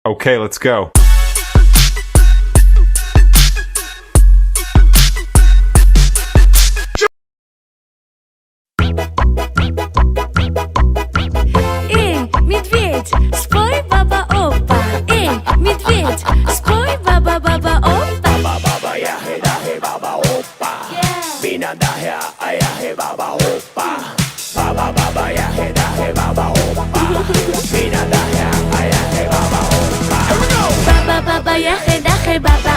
Okay, let's go. Медведь, спой, баба, опа. Медведь, спой, баба, баба, опа. Baba baba ya he da he baba opa. Bina da he aya he baba opa. Baba baba ya he da he baba opa. Bina da he aya he baba opa. Here we go. Baba, baba, ya, he, da, he, baba.